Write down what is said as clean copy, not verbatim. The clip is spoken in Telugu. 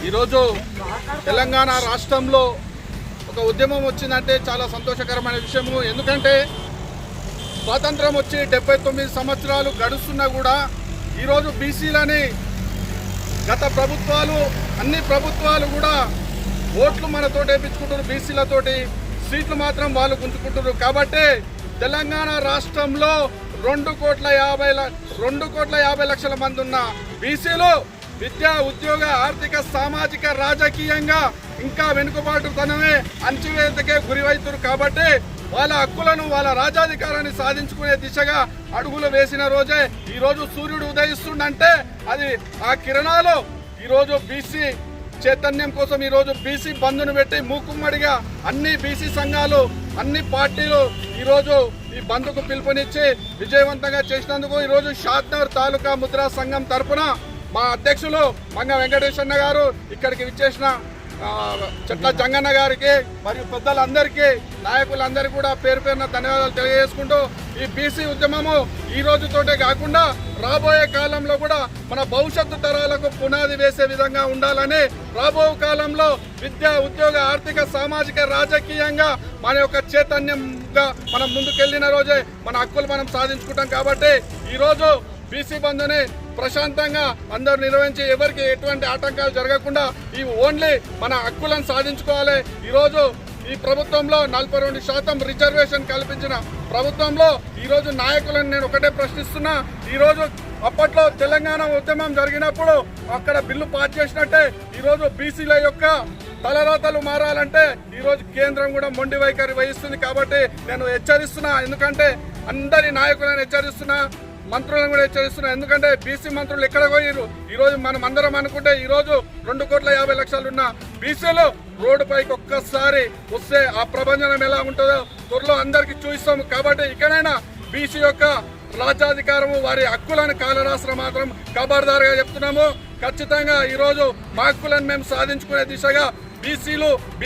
ఈరోజు తెలంగాణ రాష్ట్రంలో ఒక ఉద్యమం వచ్చిందంటే చాలా సంతోషకరమైన విషయము. ఎందుకంటే స్వాతంత్రం వచ్చి 79 సంవత్సరాలు గడుస్తున్నా కూడా ఈరోజు బీసీలని గత ప్రభుత్వాలు అన్ని ప్రభుత్వాలు కూడా ఓట్లు మనతోటి వేయించుకుంటున్నారు, బీసీలతోటి సీట్లు మాత్రం వాళ్ళు గుంజుకుంటున్నారు. కాబట్టి తెలంగాణ రాష్ట్రంలో 2,50,00,000 మంది ఉన్న బీసీలు విద్యా, ఉద్యోగ, ఆర్థిక, సామాజిక, రాజకీయంగా ఇంకా వెనుకబాటుతనమే అణచివేతకే గురివైతున్నారు. కాబట్టి వాళ్ళ హక్కులను, వాళ్ళ రాజ్యాధికారాన్ని సాధించుకునే దిశగా అడుగులు వేసిన రోజే ఈరోజు సూర్యుడు ఉదయిస్తుందంటే అది ఆ కిరణాలు ఈరోజు బీసీ చైతన్యం కోసం ఈరోజు బీసీ బంద్ను పెట్టి మూకుమ్మడిగా అన్ని బీసీ సంఘాలు, అన్ని పార్టీలు ఈరోజు ఈ బంద్కు పిలుపునిచ్చి విజయవంతంగా చేసినందుకు ఈరోజు షాద్నగర్ తాలూకా ముద్రా సంఘం తరఫున మా అధ్యక్షులు మంగ వెంకటేశ్వర గారు, ఇక్కడికి విచ్చేసిన చెట్ల జంగన్న గారికి మరియు పెద్దలందరికీ, నాయకులందరికీ కూడా పేరు పేరున ధన్యవాదాలు తెలియజేసుకుంటూ ఈ బీసీ ఉద్యమము ఈ రోజుతోటే కాకుండా రాబోయే కాలంలో కూడా మన భవిష్యత్తు తరాలకు పునాది వేసే విధంగా ఉండాలని, రాబో కాలంలో విద్య, ఉద్యోగ, ఆర్థిక, సామాజిక, రాజకీయంగా మన యొక్క చైతన్యంగా మనం ముందుకెళ్లిన రోజే మన హక్కులు మనం సాధించుకుంటాం. కాబట్టి ఈరోజు బీసీ బంధుని ప్రశాంతంగా అందరూ నిర్వహించి ఎవరికి ఎటువంటి ఆటంకాలు జరగకుండా ఈ ఓన్లీ మన హక్కులను సాధించుకోవాలి. ఈరోజు ఈ ప్రభుత్వంలో 42% రిజర్వేషన్ కల్పించిన ప్రభుత్వంలో ఈరోజు నాయకులను నేను ఒకటే ప్రశ్నిస్తున్నా. ఈరోజు అప్పట్లో తెలంగాణ ఉద్యమం జరిగినప్పుడు అక్కడ బిల్లు పాస్ చేసినట్టే ఈరోజు బీసీల యొక్క తలరాతలు మారాలంటే ఈరోజు కేంద్రం కూడా మొండి వైఖరి వహిస్తుంది. కాబట్టి నేను హెచ్చరిస్తున్నా, ఎందుకంటే అందరి నాయకులను హెచ్చరిస్తున్నా, మంత్రులను కూడా హెచ్చరిస్తున్నా. ఎందుకంటే బీసీ మంత్రులు ఎక్కడ పోయారు? ఈరోజు మనం అందరం అనుకుంటే ఈరోజు 2,50,00,000 ఉన్న బీసీలు రోడ్డుపైకి ఒక్కసారి వస్తే ఆ ప్రభంజనం ఎలా ఉంటుందో త్వరలో అందరికీ చూపిస్తాము. కాబట్టి ఇక్కడైనా బీసీ యొక్క రాజ్యాధికారము, వారి హక్కులను కాలరాసిన మాత్రం ఖబర్దారుగా చెప్తున్నాము. ఖచ్చితంగా ఈరోజు మా హక్కులను మేము సాధించుకునే దిశగా బీసీలు